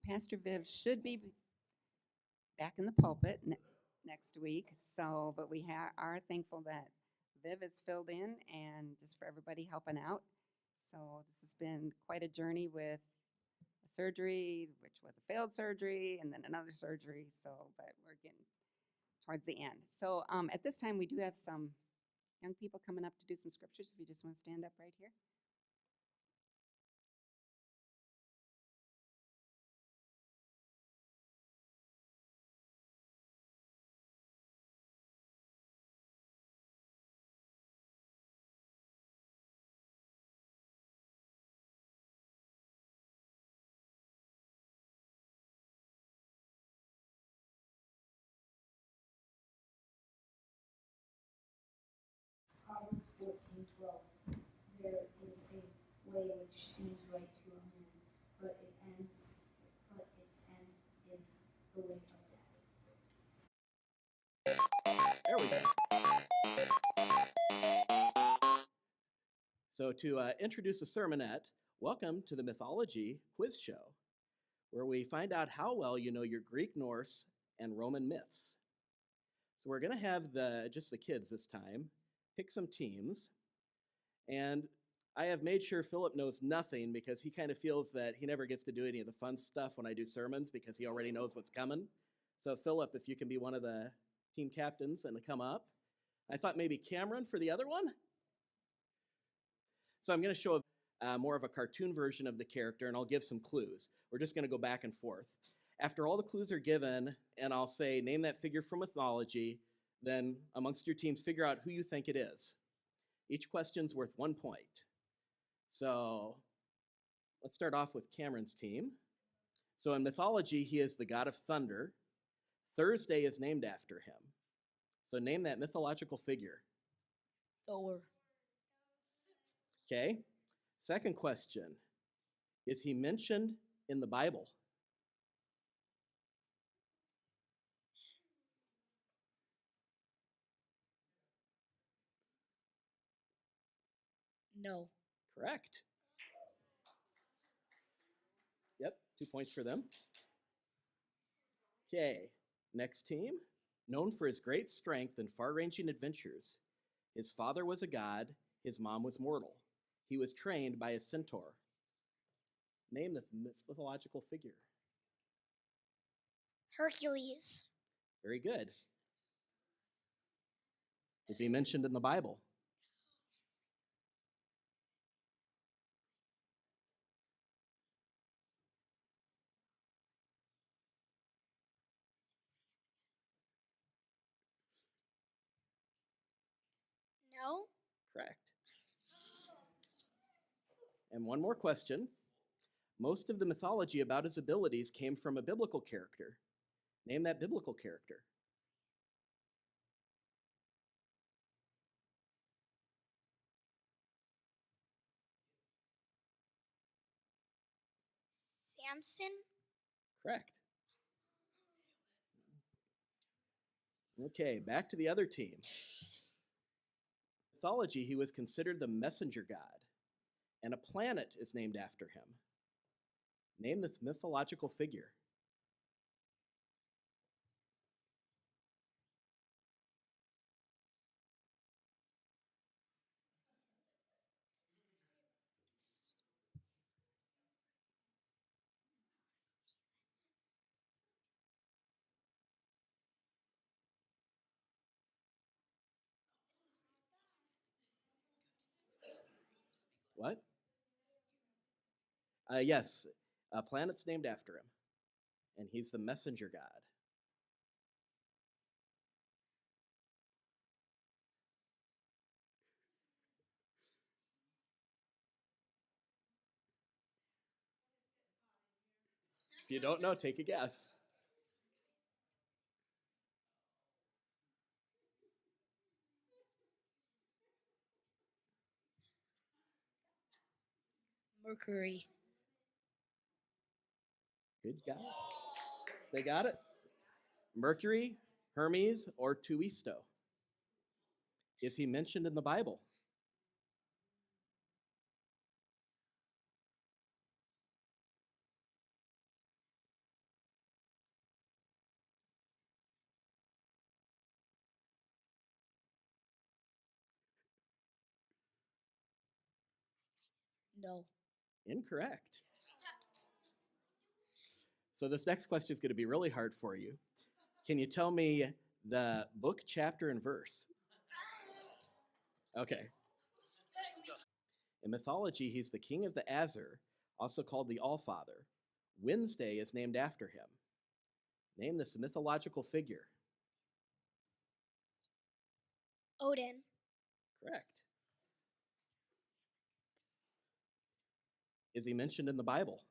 Pastor Viv should be back in the pulpit next week. So, but we are thankful that Viv is filled in and just for everybody helping out. So, this has been quite a journey with a surgery, which was a failed surgery, and then another surgery. So, but we're getting towards the end. So, at this time, we do have some young people coming up to do some scriptures. If you just want to stand up right here. Proverbs 14:12. There is a way which seems right to a man, but its end is the way of death. There we go. So to introduce the Sermonette, welcome to the Mythology quiz show, where we find out how well you know your Greek, Norse, and Roman myths. So we're going to have just the kids this time pick some teams, and I have made sure Philip knows nothing because he kind of feels that he never gets to do any of the fun stuff when I do sermons because he already knows what's coming. So Philip, if you can be one of the team captains and come up. I thought maybe Cameron for the other one. So I'm going to show more of a cartoon version of the character, and I'll give some clues. We're just going to go back and forth. After all the clues are given, and I'll say, name that figure from mythology, then amongst your teams, figure out who you think it is. Each question's worth 1 point. So let's start off with Cameron's team. So in mythology, he is the god of thunder. Thursday is named after him. So name that mythological figure. Thor. Okay. Second question. Is he mentioned in the Bible? No. Correct. Yep, 2 points for them. Okay, next team. Known for his great strength and far-ranging adventures. His father was a god, his mom was mortal. He was trained by a centaur. Name the mythological figure. Hercules. Very good. Is he mentioned in the Bible? No. Correct. And one more question. Most of the mythology about his abilities came from a biblical character. Name that biblical character. Samson. Correct. Okay, back to the other team. In mythology, he was considered the messenger god, and a planet is named after him. Name this mythological figure. What? Yes, a planet's named after him, and he's the messenger god. If you don't know, take a guess. Mercury. Good guy. They got it? Mercury, Hermes, or Tuisto? Is he mentioned in the Bible? No. Incorrect. So this next question is going to be really hard for you. Can you tell me the book, chapter, and verse? Okay. In mythology, he's the king of the Azure, also called the Allfather. Wednesday is named after him. Name this mythological figure. Odin. Correct. Is he mentioned in the Bible?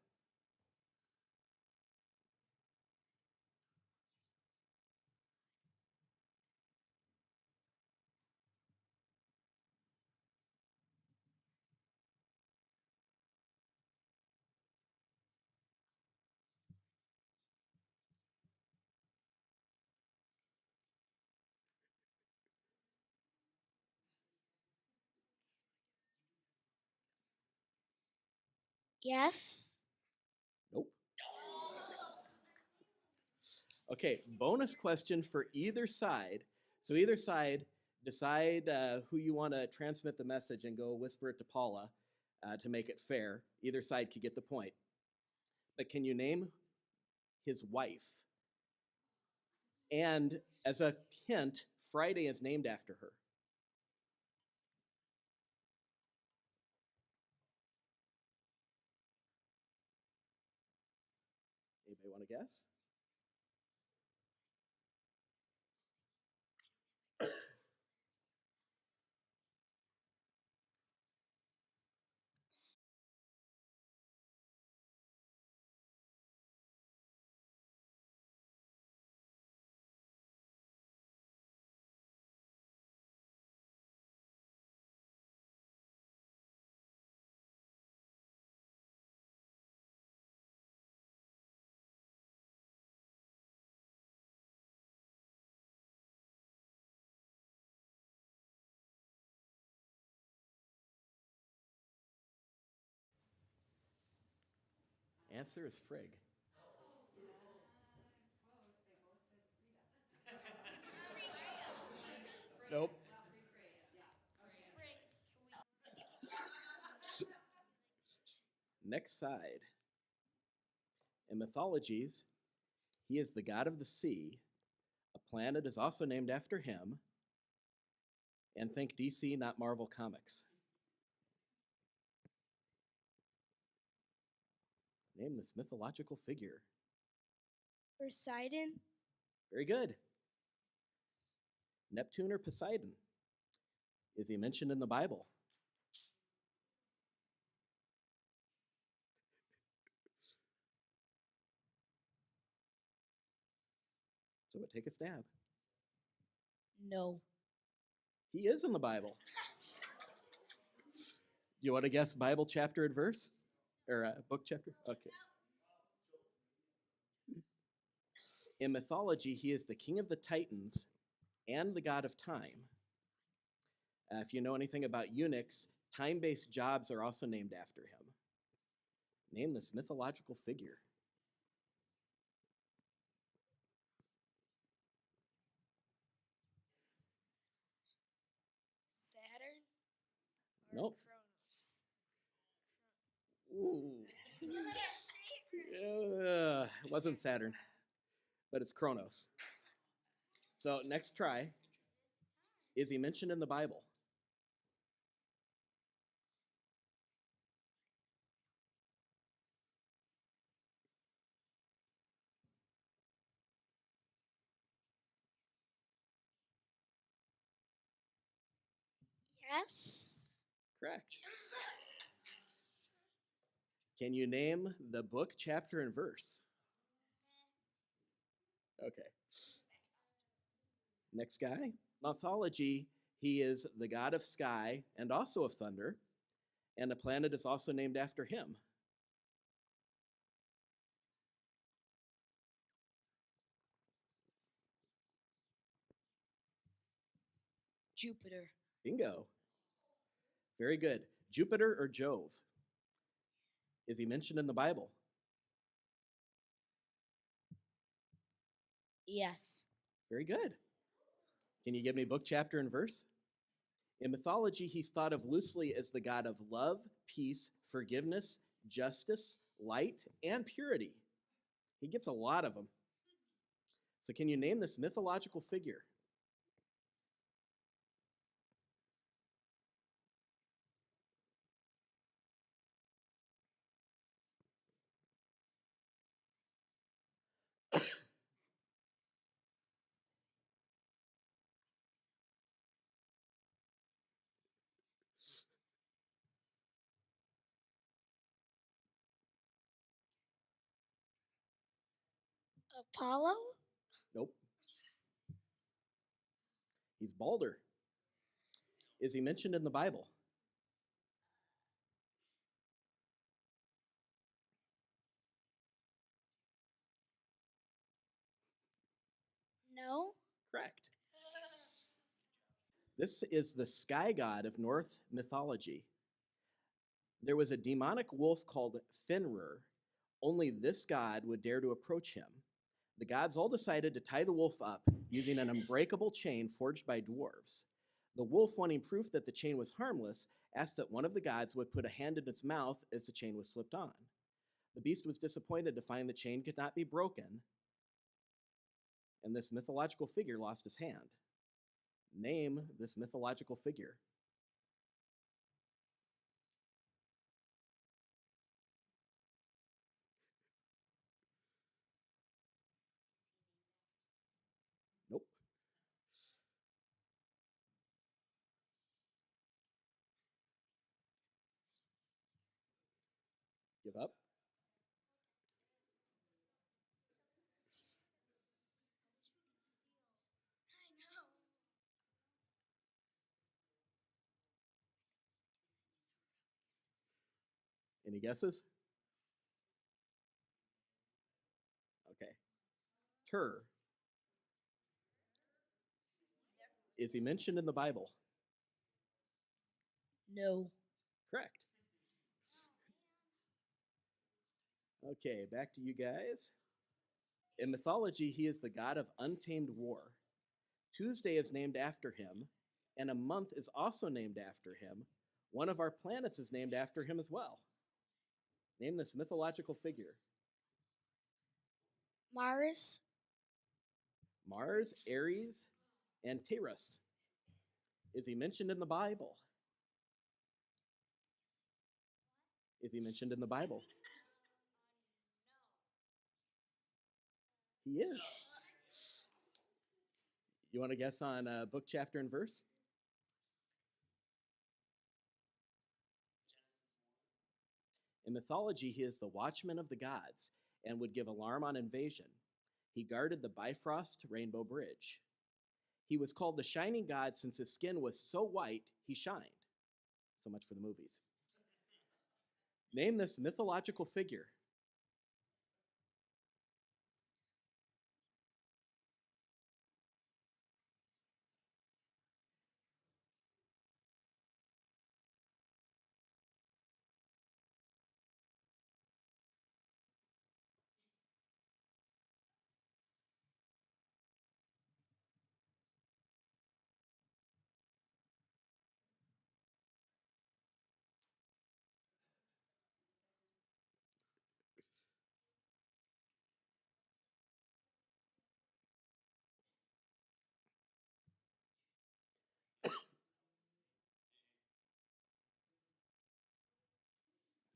Yes. Nope. Okay, bonus question for either side. So either side, decide who you want to transmit the message and go whisper it to Paula to make it fair. Either side could get the point. But can you name his wife? And as a hint, Friday is named after her. Anybody want to guess? Answer is Frigg. Nope. Next side. In mythologies, he is the god of the sea. A planet is also named after him. And think DC, not Marvel Comics. Name this mythological figure. Poseidon. Very good. Neptune or Poseidon? Is he mentioned in the Bible? So take a stab. No. He is in the Bible. You want to guess Bible chapter and verse? Or book chapter? Okay. In mythology, he is the king of the Titans and the god of time. If you know anything about eunuchs, time-based jobs are also named after him. Name this mythological figure. Saturn. Or Nope. Kronos. Ooh. It wasn't Saturn, but it's Kronos. So next try. Is he mentioned in the Bible? Yes. Correct. Can you name the book, chapter, and verse? Okay. Next guy. Mythology, he is the god of sky and also of thunder, and a planet is also named after him. Jupiter. Bingo. Very good. Jupiter or Jove? Is he mentioned in the Bible? Yes. Very good. Can you give me book, chapter, and verse? In mythology, he's thought of loosely as the god of love, peace, forgiveness, justice, light, and purity. He gets a lot of them. So, can you name this mythological figure? Apollo? Nope. He's Balder. Is he mentioned in the Bible? No. Correct. This is the sky god of Norse mythology. There was a demonic wolf called Fenrir. Only this god would dare to approach him. The gods all decided to tie the wolf up using an unbreakable chain forged by dwarves. The wolf, wanting proof that the chain was harmless, asked that one of the gods would put a hand in its mouth as the chain was slipped on. The beast was disappointed to find the chain could not be broken, and this mythological figure lost his hand. Name this mythological figure. Nope. Give up. Any guesses? Okay. Tur. Is he mentioned in the Bible? No. Correct. Okay, back to you guys. In mythology, he is the god of untamed war. Tuesday is named after him, and a month is also named after him. One of our planets is named after him as well. Name this mythological figure. Mars? Mars, Ares, and Taurus. Is he mentioned in the Bible? Is he mentioned in the Bible? He is. You want to guess on book, chapter, and verse? In mythology, he is the watchman of the gods and would give alarm on invasion. He guarded the Bifrost Rainbow Bridge. He was called the Shining God since his skin was so white he shined. So much for the movies. Name this mythological figure.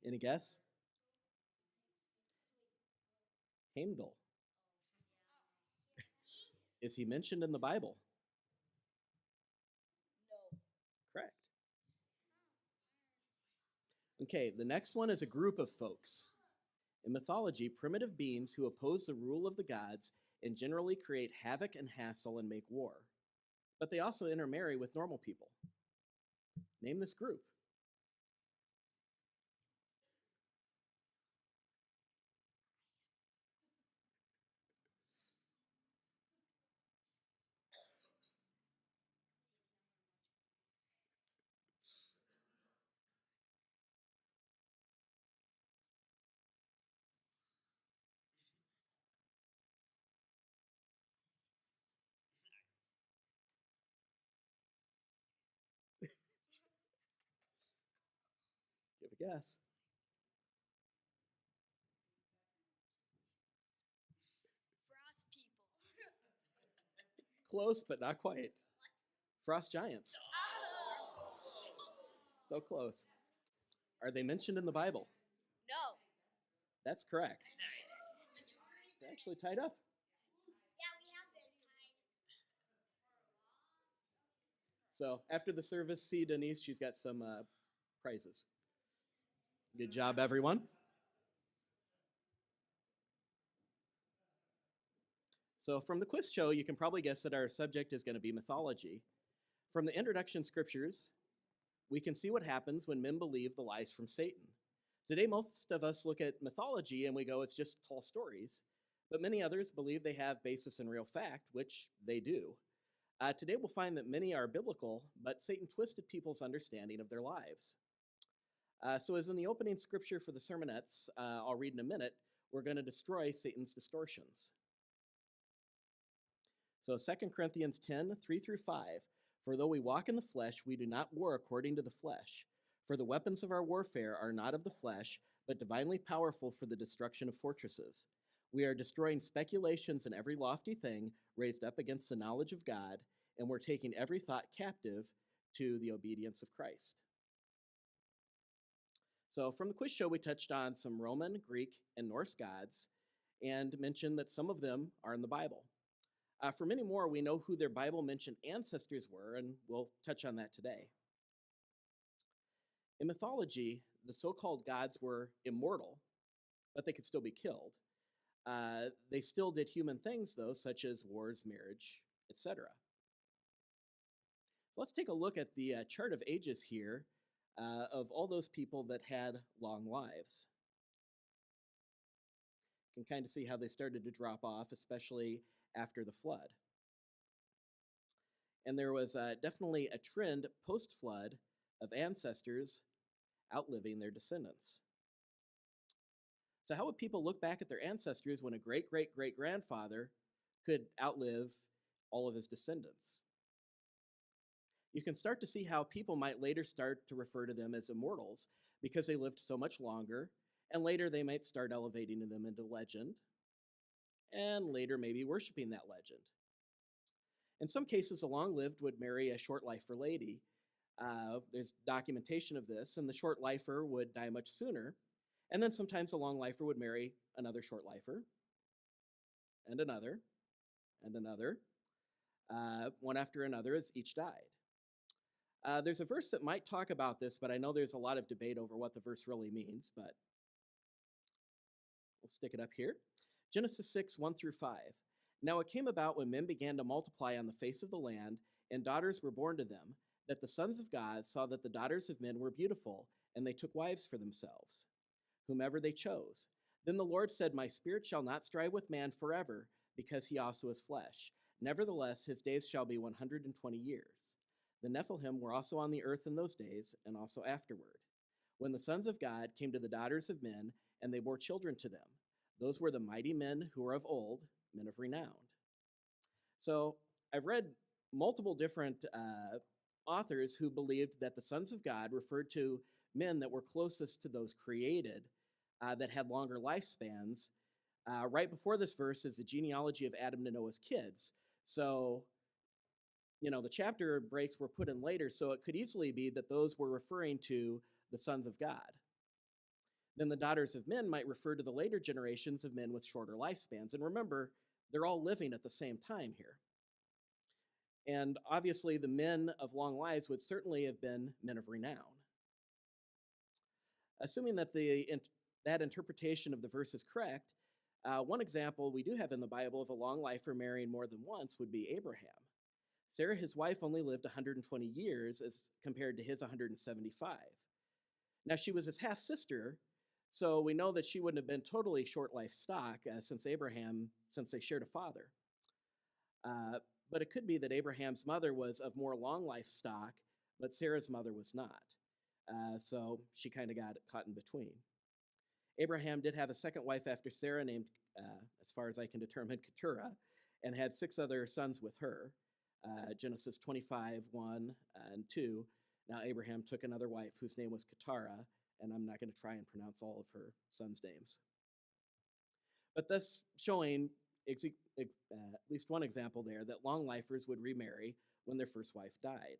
Any guess? Heimdall. Is he mentioned in the Bible? No. Correct. Okay, the next one is a group of folks. In mythology, primitive beings who oppose the rule of the gods and generally create havoc and hassle and make war. But they also intermarry with normal people. Name this group. Give a guess. Close, but not quite. Frost giants. So close. Are they mentioned in the Bible? No. That's correct. They're actually tied up. So after the service, see Denise. She's got some prizes. Good job, everyone. So from the quiz show, you can probably guess that our subject is going to be mythology. From the introduction scriptures, we can see what happens when men believe the lies from Satan. Today, most of us look at mythology and we go, it's just tall stories. But many others believe they have basis in real fact, which they do. Today, we'll find that many are biblical, but Satan twisted people's understanding of their lives. So as in the opening scripture for the sermonettes, I'll read in a minute, we're going to destroy Satan's distortions. So 2 Corinthians 10, 3 through 5. For though we walk in the flesh, we do not war according to the flesh. For the weapons of our warfare are not of the flesh, but divinely powerful for the destruction of fortresses. We are destroying speculations and every lofty thing raised up against the knowledge of God, and we're taking every thought captive to the obedience of Christ. So from the quiz show, we touched on some Roman, Greek, and Norse gods, and mentioned that some of them are in the Bible. For many more, we know who their Bible-mentioned ancestors were, and we'll touch on that today. In mythology, the so-called gods were immortal, but they could still be killed. They still did human things, though, such as wars, marriage, etc. Let's take a look at the chart of ages here of all those people that had long lives. You can kind of see how they started to drop off, especially after the flood. And there was definitely a trend post-flood of ancestors outliving their descendants. So how would people look back at their ancestors when a great-great-great-grandfather could outlive all of his descendants? You can start to see how people might later start to refer to them as immortals because they lived so much longer, and later they might start elevating them into legend, and later maybe worshiping that legend. In some cases, a long-lived would marry a short-lifer lady. There's documentation of this, and the short-lifer would die much sooner, and then sometimes a long-lifer would marry another short-lifer, and another, and another, one after another as each died. There's a verse that might talk about this, but I know there's a lot of debate over what the verse really means, but we'll stick it up here. Genesis 6, 1 through 5. Now it came about when men began to multiply on the face of the land, and daughters were born to them, that the sons of God saw that the daughters of men were beautiful, and they took wives for themselves, whomever they chose. Then the Lord said, My spirit shall not strive with man forever, because he also is flesh. Nevertheless, his days shall be 120 years. The Nephilim were also on the earth in those days, and also afterward. When the sons of God came to the daughters of men, and they bore children to them, those were the mighty men who were of old, men of renown. So I've read multiple different authors who believed that the sons of God referred to men that were closest to those created that had longer lifespans. Right before this verse is the genealogy of Adam to Noah's kids. So, the chapter breaks were put in later, so it could easily be that those were referring to the sons of God. Then the daughters of men might refer to the later generations of men with shorter lifespans. And remember, they're all living at the same time here. And obviously, the men of long lives would certainly have been men of renown. Assuming that that interpretation of the verse is correct, one example we do have in the Bible of a long lifer marrying more than once would be Abraham. Sarah, his wife, only lived 120 years as compared to his 175. Now, she was his half-sister, so we know that she wouldn't have been totally short life stock since they shared a father. But it could be that Abraham's mother was of more long life stock, but Sarah's mother was not. So she kind of got caught in between. Abraham did have a second wife after Sarah named, as far as I can determine, Keturah, and had 6 other sons with her. Genesis 25, 1 and 2. Now Abraham took another wife whose name was Keturah, and I'm not going to try and pronounce all of her sons' names. But thus showing at least one example there, that long lifers would remarry when their first wife died,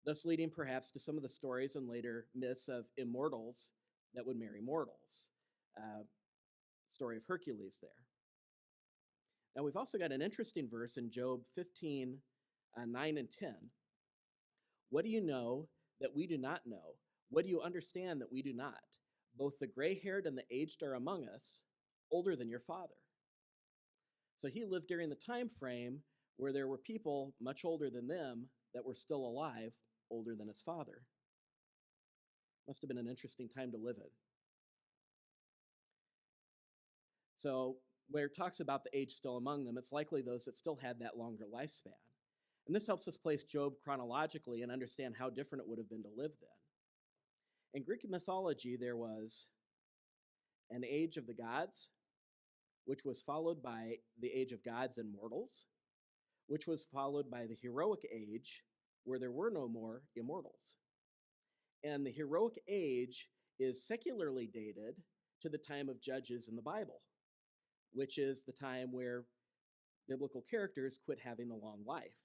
thus leading perhaps to some of the stories and later myths of immortals that would marry mortals. Story of Hercules there. Now we've also got an interesting verse in Job 15, 9 and 10. What do you know that we do not know? What do you understand that we do not? Both the gray-haired and the aged are among us, older than your father. So he lived during the time frame where there were people much older than them that were still alive, older than his father. Must have been an interesting time to live in. So where it talks about the age still among them, it's likely those that still had that longer lifespan. And this helps us place Job chronologically and understand how different it would have been to live then. In Greek mythology, there was an age of the gods, which was followed by the age of gods and mortals, which was followed by the heroic age, where there were no more immortals. And the heroic age is secularly dated to the time of Judges in the Bible, which is the time where biblical characters quit having a long life.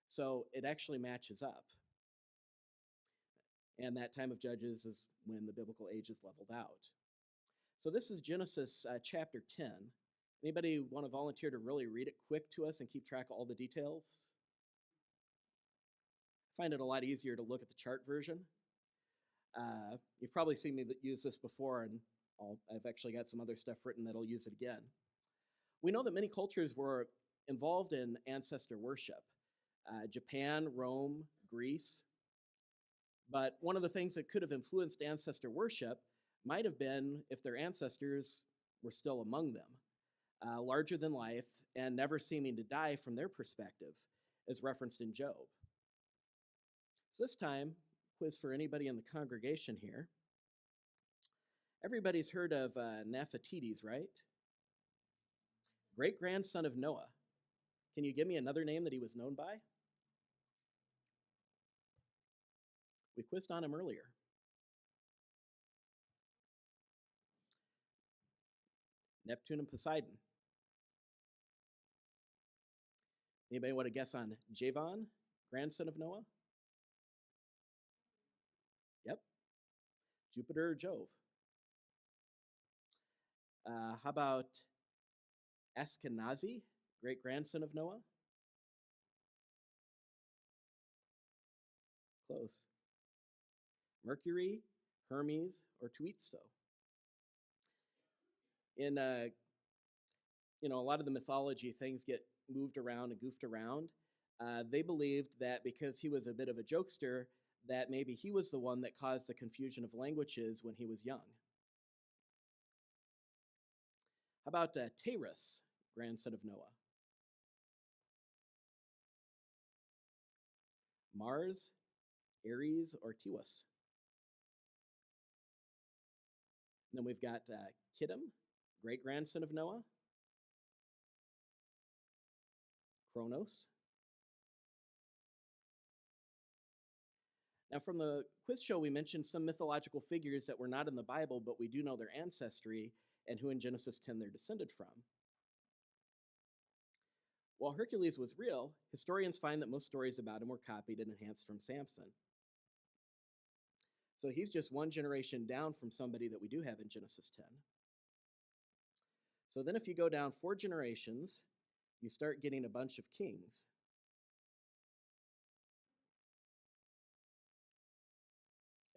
So it actually matches up. And that time of Judges is when the biblical age is leveled out. So this is Genesis chapter 10. Anybody want to volunteer to really read it quick to us and keep track of all the details? I find it a lot easier to look at the chart version. You've probably seen me use this before, and I've actually got some other stuff written that'll use it again. We know that many cultures were involved in ancestor worship. Japan, Rome, Greece. But one of the things that could have influenced ancestor worship might have been if their ancestors were still among them, larger than life and never seeming to die from their perspective, as referenced in Job. So this time, quiz for anybody in the congregation here. Everybody's heard of Nephetites, right? Great-grandson of Noah. Can you give me another name that he was known by? We quizzed on him earlier. Neptune and Poseidon. Anybody want to guess on Javan, grandson of Noah? Yep. Jupiter or Jove? How about Ashkenazi, great-grandson of Noah? Close. Mercury, Hermes, or Tuitsto? In a lot of the mythology, things get moved around and goofed around. They believed that because he was a bit of a jokester, that maybe he was the one that caused the confusion of languages when he was young. How about Taurus, grandson of Noah? Mars, Aries, or Tiwis? And then we've got Kittim, great-grandson of Noah. Kronos. Now, from the quiz show, we mentioned some mythological figures that were not in the Bible, but we do know their ancestry and who in Genesis 10 they're descended from. While Hercules was real, historians find that most stories about him were copied and enhanced from Samson. So he's just one generation down from somebody that we do have in Genesis 10. So then if you go down 4 generations, you start getting a bunch of kings.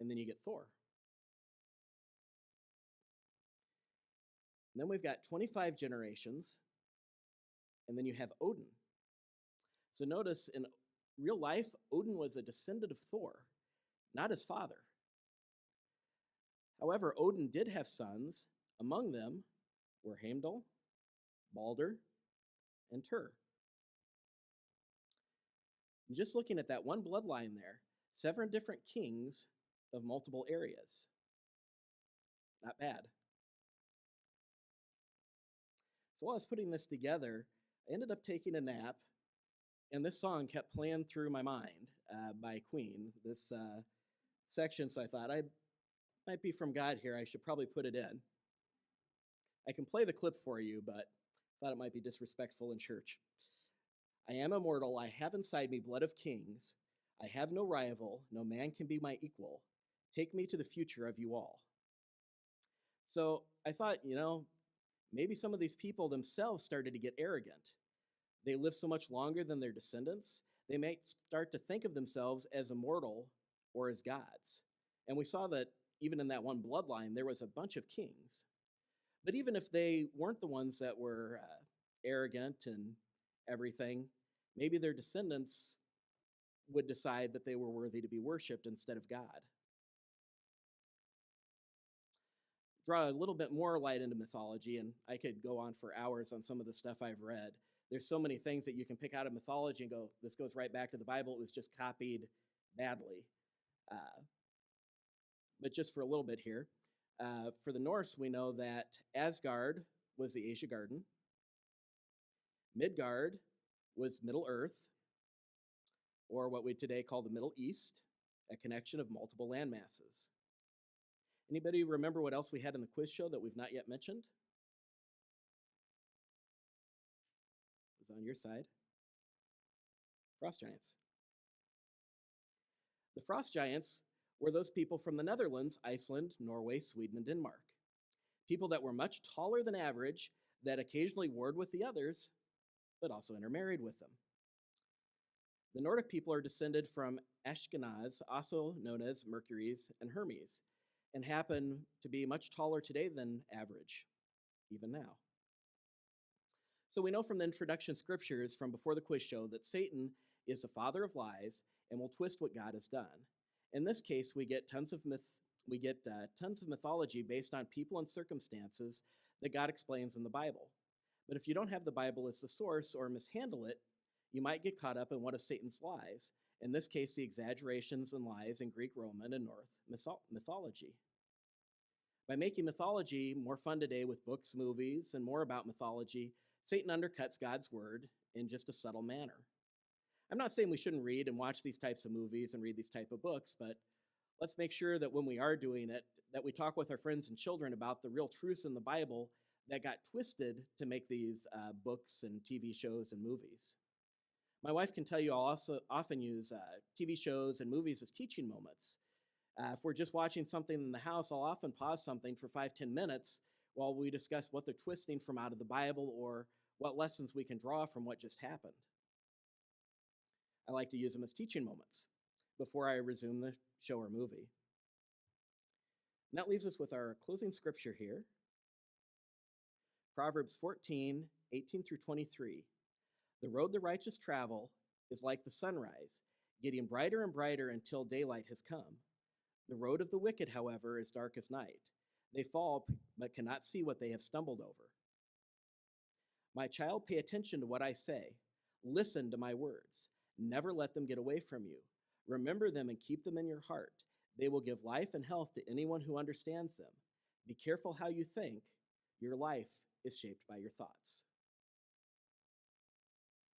And then you get Thor. And then we've got 25 generations, and then you have Odin. So notice, in real life, Odin was a descendant of Thor, not his father. However, Odin did have sons. Among them were Heimdall, Balder, and Tyr. And just looking at that one bloodline there, 7 different kings of multiple areas. Not bad. So while I was putting this together, I ended up taking a nap, and this song kept playing through my mind by Queen, this section, so I thought I might be from God here. I should probably put it in. I can play the clip for you, but Thought it might be disrespectful in church. I am immortal. I have inside me blood of kings. I have no rival. No man can be my equal. Take me to the future of you all. So I thought, maybe some of these people themselves started to get arrogant. They live so much longer than their descendants, they may start to think of themselves as immortal or as gods. And we saw that even in that one bloodline, there was a bunch of kings. But even if they weren't the ones that were arrogant and everything, maybe their descendants would decide that they were worthy to be worshiped instead of God. Draw a little bit more light into mythology, and I could go on for hours on some of the stuff I've read. There's so many things that you can pick out of mythology and go, this goes right back to the Bible. It was just copied badly. But just for a little bit here, for the Norse, we know that Asgard was the Asia Garden. Midgard was Middle Earth, or what we today call the Middle East, a connection of multiple landmasses. Anybody remember what else we had in the quiz show that we've not yet mentioned? It was on your side. Frost giants. The frost giants were those people from the Netherlands, Iceland, Norway, Sweden, and Denmark. People that were much taller than average, that occasionally warred with the others, but also intermarried with them. The Nordic people are descended from Ashkenaz, also known as Mercuries and Hermes, and happen to be much taller today than average, even now. So we know from the introduction scriptures from before the quiz show that Satan is the father of lies and will twist what God has done. In this case, we get tons of mythology based on people and circumstances that God explains in the Bible. But if you don't have the Bible as the source or mishandle it, you might get caught up in one of Satan's lies. In this case, the exaggerations and lies in Greek, Roman, and Norse mythology. By making mythology more fun today with books, movies, and more about mythology, Satan undercuts God's word in just a subtle manner. I'm not saying we shouldn't read and watch these types of movies and read these type of books, but let's make sure that when we are doing it, that we talk with our friends and children about the real truths in the Bible that got twisted to make these books and TV shows and movies. My wife can tell you I'll also often use TV shows and movies as teaching moments. If we're just watching something in the house, I'll often pause something for 5-10 minutes while we discuss what they're twisting from out of the Bible or what lessons we can draw from what just happened. I like to use them as teaching moments before I resume the show or movie. And that leaves us with our closing scripture here. Proverbs 14:18 through 23. The road the righteous travel is like the sunrise, getting brighter and brighter until daylight has come. The road of the wicked, however, is dark as night. They fall but cannot see what they have stumbled over. My child, pay attention to what I say. Listen to my words. Never let them get away from you. Remember them and keep them in your heart. They will give life and health to anyone who understands them. Be careful how you think. Your life is shaped by your thoughts.